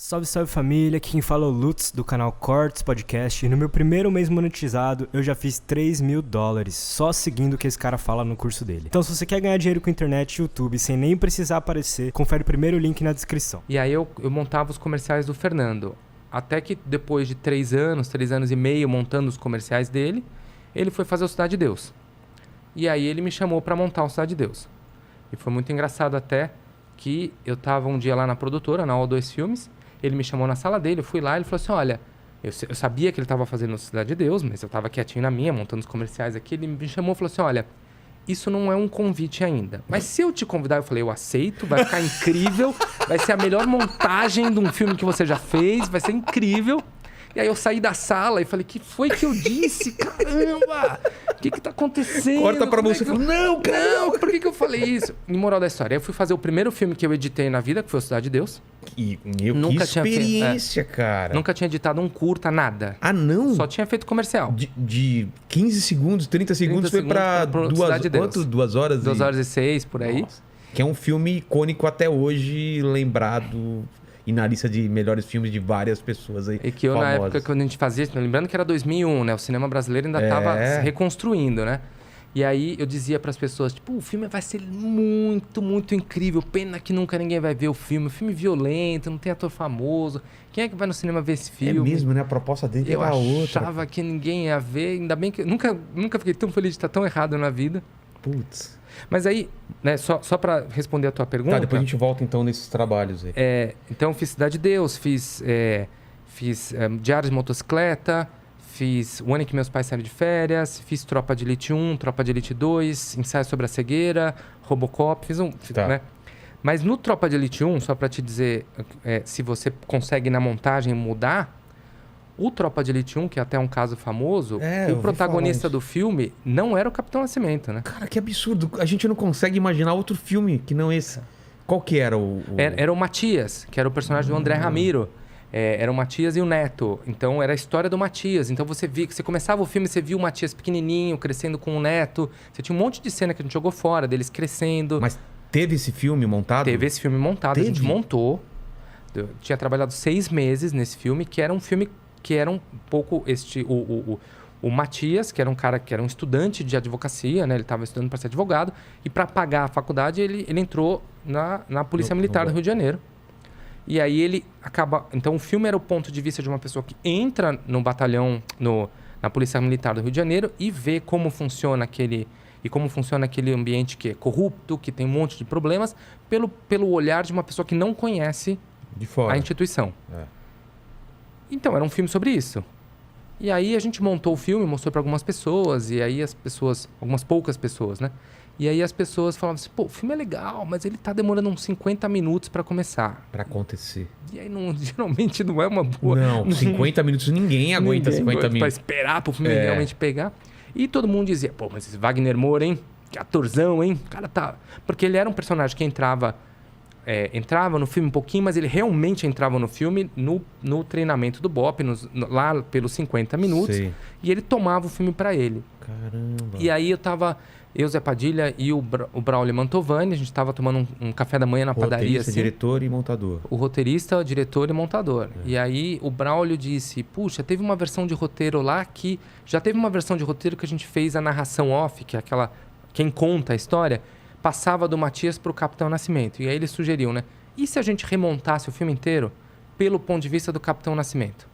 Salve, salve família, aqui quem fala é o Lutz do canal Cortes Podcast e no meu primeiro mês monetizado eu já fiz $3.000 só seguindo o que esse cara fala no curso dele. Então se você quer ganhar dinheiro com internet e YouTube sem nem precisar aparecer, confere o primeiro link na descrição. E aí eu montava os comerciais do Fernando, até que depois de 3 anos e meio montando os comerciais dele, ele foi fazer o Cidade de Deus. E aí ele me chamou para montar o Cidade de Deus. E foi muito engraçado até que eu tava um dia lá na produtora, na O2 Filmes. Ele me chamou na sala dele, eu fui lá e ele falou assim, olha, eu sabia que ele estava fazendo Cidade de Deus, mas eu estava quietinho na minha, montando os comerciais aqui. Ele me chamou e falou assim, olha, isso não é um convite ainda. Mas se eu te convidar, eu falei, eu aceito, vai ficar incrível, vai ser a melhor montagem de um filme que você já fez, vai ser incrível. E aí eu saí da sala e falei, que foi que eu disse? Caramba! O que tá acontecendo? Corta pra você e fala, não, por que eu falei isso? E moral da história, eu fui fazer o primeiro filme que eu editei na vida, que foi o Cidade de Deus. Que Nunca experiência, cara. Nunca tinha editado um curta, nada. Ah, não? Só tinha feito comercial. De 15 segundos, 30 segundos, foi pra 2 horas? 2 horas e 6, por aí. Nossa. Que é um filme icônico até hoje, lembrado e na lista de melhores filmes de várias pessoas aí. E que eu, famosas. na época, quando a gente fazia, lembrando que era 2001, né? O cinema brasileiro ainda tava se reconstruindo, né? E aí eu dizia pras pessoas, tipo, o filme vai ser muito, muito incrível. Pena que nunca ninguém vai ver o filme. O filme violento, não tem ator famoso. Quem é que vai no cinema ver esse filme? É mesmo, né? A proposta dele era outra. Eu achava que ninguém ia ver. Ainda bem que eu nunca fiquei tão feliz de estar tão errado na vida. Putz. Mas aí, né, só para responder a tua pergunta... Tá, depois a gente volta então nesses trabalhos aí. Então, fiz Cidade de Deus, fiz Diário de Motocicleta, fiz O Ano em que Meus Pais Saíram de Férias, fiz Tropa de Elite 1, Tropa de Elite 2, Ensaio sobre a Cegueira, Robocop, Tá. né? Mas no Tropa de Elite 1, só para te dizer, se você consegue na montagem mudar... O Tropa de Elite 1, que é até um caso famoso, o protagonista do filme não era o Capitão Nascimento, né? Cara, que absurdo. A gente não consegue imaginar outro filme que não esse. Qual que era o... Era o Matias, que era o personagem do André Ramiro. Era o Matias e o Neto. Então, era a história do Matias. Então, você começava o filme, você viu o Matias pequenininho, crescendo com o Neto. Você tinha um monte de cena que a gente jogou fora, deles crescendo. Mas teve esse filme montado? Teve esse filme montado, a gente montou. Eu tinha trabalhado 6 meses nesse filme, que era um filme... que era um pouco o Matias, que era um cara que era um estudante de advocacia, né? Ele estava estudando para ser advogado, e para pagar a faculdade ele entrou na Polícia Militar do Rio de Janeiro. E aí ele acaba... Então o filme era o ponto de vista de uma pessoa que entra no batalhão, na Polícia Militar do Rio de Janeiro e vê como funciona aquele ambiente que é corrupto, que tem um monte de problemas, pelo olhar de uma pessoa que não conhece de fora a instituição. Então, era um filme sobre isso. E aí a gente montou o filme, mostrou para algumas pessoas, e aí algumas poucas pessoas, né? E aí as pessoas falavam assim, pô, o filme é legal, mas ele tá demorando uns 50 minutos para começar. Para acontecer. E aí geralmente não é uma boa... Não, 50 minutos ninguém aguenta 50 minutos. Para esperar pro filme realmente pegar. E todo mundo dizia, pô, mas esse Wagner Moura, hein? Que atorzão, hein? O cara tá... Porque ele era um personagem que entrava no filme um pouquinho, mas ele realmente entrava no filme no treinamento do BOPE, lá pelos 50 minutos. Sei. E ele tomava o filme para ele. Caramba. E aí eu, Zé Padilha e o Braulio Mantovani, a gente estava tomando um café da manhã na padaria. Assim, diretor e montador. O roteirista, o diretor e montador. E aí o Braulio disse, puxa, teve uma versão de roteiro lá que... Já teve uma versão de roteiro que a gente fez a narração off, que é aquela... Quem conta a história... passava do Matias para o Capitão Nascimento. E aí eles sugeriam, né? E se a gente remontasse o filme inteiro pelo ponto de vista do Capitão Nascimento?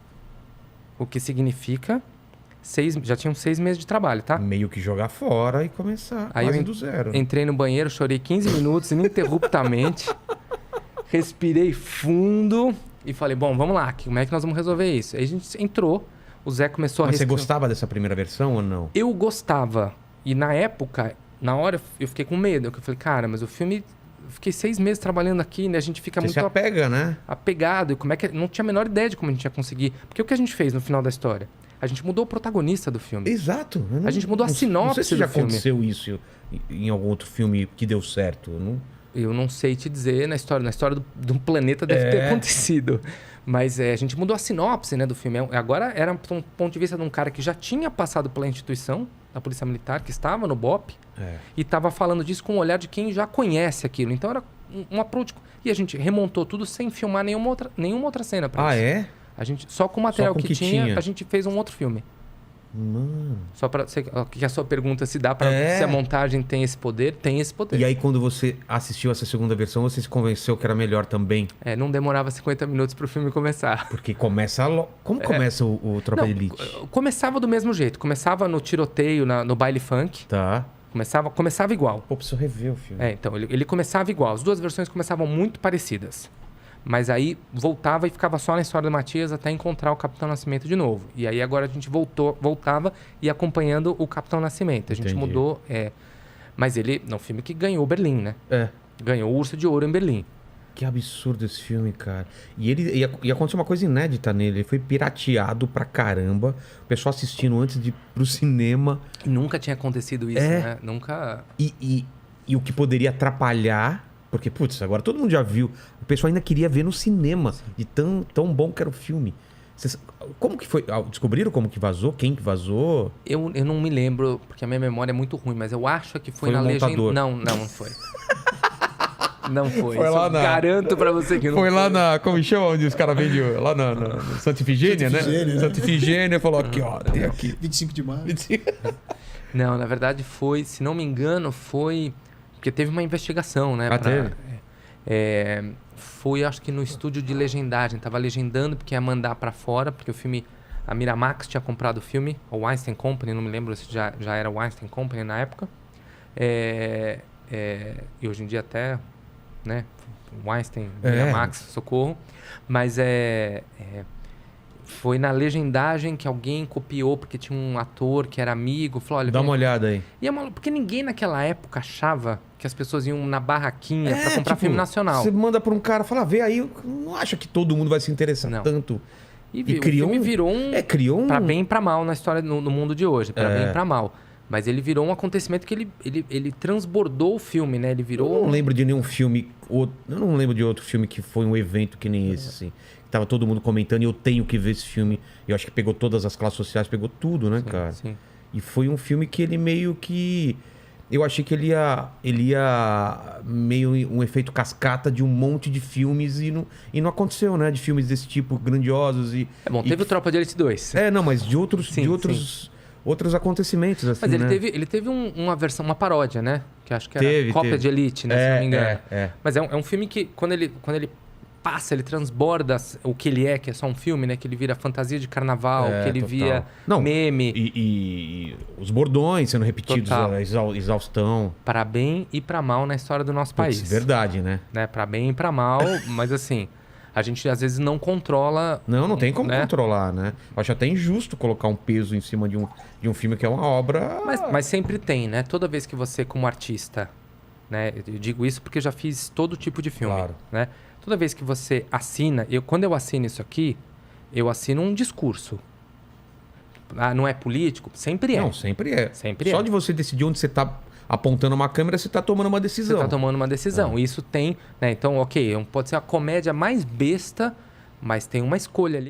O que significa... já tinham 6 meses de trabalho, tá? Meio que jogar fora e começar aí quase do zero. Entrei no banheiro, chorei 15 minutos ininterruptamente. Respirei fundo e falei, bom, vamos lá. Como é que nós vamos resolver isso? Aí a gente entrou, o Zé começou Mas você gostava dessa primeira versão ou não? Eu gostava. E na época... Na hora eu fiquei com medo, eu falei, cara, mas o filme... Eu fiquei 6 meses trabalhando aqui, né? A gente fica Você muito... se apega, né? Apegado. E como é que... Não tinha a menor ideia de como a gente ia conseguir. Porque o que a gente fez no final da história? A gente mudou o protagonista do filme. Exato. A gente mudou a sinopse não sei se já do filme. aconteceu isso em algum outro filme que deu certo. Eu não sei te dizer, na história do planeta deve ter acontecido. Mas a gente mudou a sinopse, né, do filme. Agora era um ponto de vista de um cara que já tinha passado pela instituição da Polícia Militar, que estava no BOPE, e estava falando disso com o olhar de quem já conhece aquilo. Então era um approach. E a gente remontou tudo sem filmar nenhuma outra cena pra isso. É? A gente, só com o material com que que tinha, tinha. a gente fez um outro filme. Mano. Só pra... Que a sua pergunta se dá pra... É. Se a montagem tem esse poder, tem esse poder. E aí, quando você assistiu essa segunda versão, você se convenceu que era melhor também? Não demorava 50 minutos pro filme começar. Porque começa... Como começa o Tropa de Elite? Começava do mesmo jeito. Começava no tiroteio, no baile funk. Tá. Começava igual. Pô, preciso rever o filme. Então, ele começava igual. As duas versões começavam muito parecidas. Mas aí voltava e ficava só na história do Matias até encontrar o Capitão Nascimento de novo. E aí agora a gente voltava e acompanhando o Capitão Nascimento. A gente Entendi. mudou. Mas ele é um filme que ganhou Berlim, né? É. Ganhou o Urso de Ouro em Berlim. Que absurdo esse filme, cara. E aconteceu uma coisa inédita nele. Ele foi pirateado pra caramba. O pessoal assistindo antes de ir pro cinema. E nunca tinha acontecido isso, né? Nunca. E o que poderia atrapalhar... Porque, putz, agora todo mundo já viu. O pessoal ainda queria ver no cinema. De tão bom que era o filme. Como que foi? Descobriram como que vazou? Quem que vazou? Eu não me lembro, porque a minha memória é muito ruim, mas eu acho que foi Foi na o legenda. montador. Não foi. Não foi. Foi Isso lá eu na- garanto pra você que não Foi lá na... Como chama? Onde os caras vendem... Lá na Santa Ifigênia, né? Santa Ifigênia, né? Santa Ifigênia falou aqui, ó. Tem aqui. 25 de maio. Não, na verdade foi, se não me engano, foi... Porque teve uma investigação, né? Teve? Foi, acho que no estúdio de legendagem. Tava legendando porque ia mandar pra fora, porque o filme... A Miramax tinha comprado o filme, ou Weinstein Company, não me lembro se já era Weinstein Company na época. E hoje em dia até, né? Weinstein, Miramax, socorro. Mas foi na legendagem que alguém copiou, porque tinha um ator que era amigo, falou, olha... Dá vem uma olhada aí. E porque ninguém naquela época achava que as pessoas iam na barraquinha pra comprar tipo, filme nacional. Você manda pra um cara, fala, vê aí, não acha que todo mundo vai se interessar Não. tanto. E E o criou filme um- virou um... Criou um... Pra bem e pra mal na história, no mundo de hoje. Pra bem e pra mal. Mas ele virou um acontecimento que ele transbordou o filme, né? Ele virou... Eu não lembro de nenhum filme... Eu não lembro de outro filme que foi um evento que nem esse, assim. Tava todo mundo comentando e eu tenho que ver esse filme. Eu acho que pegou todas as classes sociais, pegou tudo, né, cara? Sim. E foi um filme que ele meio que... Eu achei que ele ia meio um efeito cascata de um monte de filmes e não aconteceu, né? De filmes desse tipo, grandiosos e... Teve o Tropa de Elite 2. Não, mas de outros, Sim, outros acontecimentos, assim, Mas né? ele teve uma versão, uma paródia, né? Que acho que era Teve, Cópia teve. de Elite, né? Se não me engano. É. Mas é um filme que, quando ele passa, ele transborda o que ele que é só um filme, né? Que ele vira fantasia de carnaval, que ele total. via Não, meme. E os bordões sendo repetidos, Total. a exaustão. Para bem e para mal na história do nosso país. Putz, verdade, né? Né? Para bem e para mal, mas assim, a gente às vezes não controla... Não tem como né? controlar, né? Eu acho até injusto colocar um peso em cima de um filme que é uma obra... Mas sempre tem, né? Toda vez que você, como artista, né? Eu digo isso porque eu já fiz todo tipo de filme, Claro. né? Toda vez que você assina... Quando eu assino isso aqui, eu assino um discurso. Não é político? Sempre é. Não, sempre é. Sempre Só é. de você decidir onde você tá apontando uma câmera, você tá tomando uma Você decisão. está tomando uma decisão. Isso tem... Né? Então, ok, pode ser a comédia mais besta, mas tem uma escolha ali.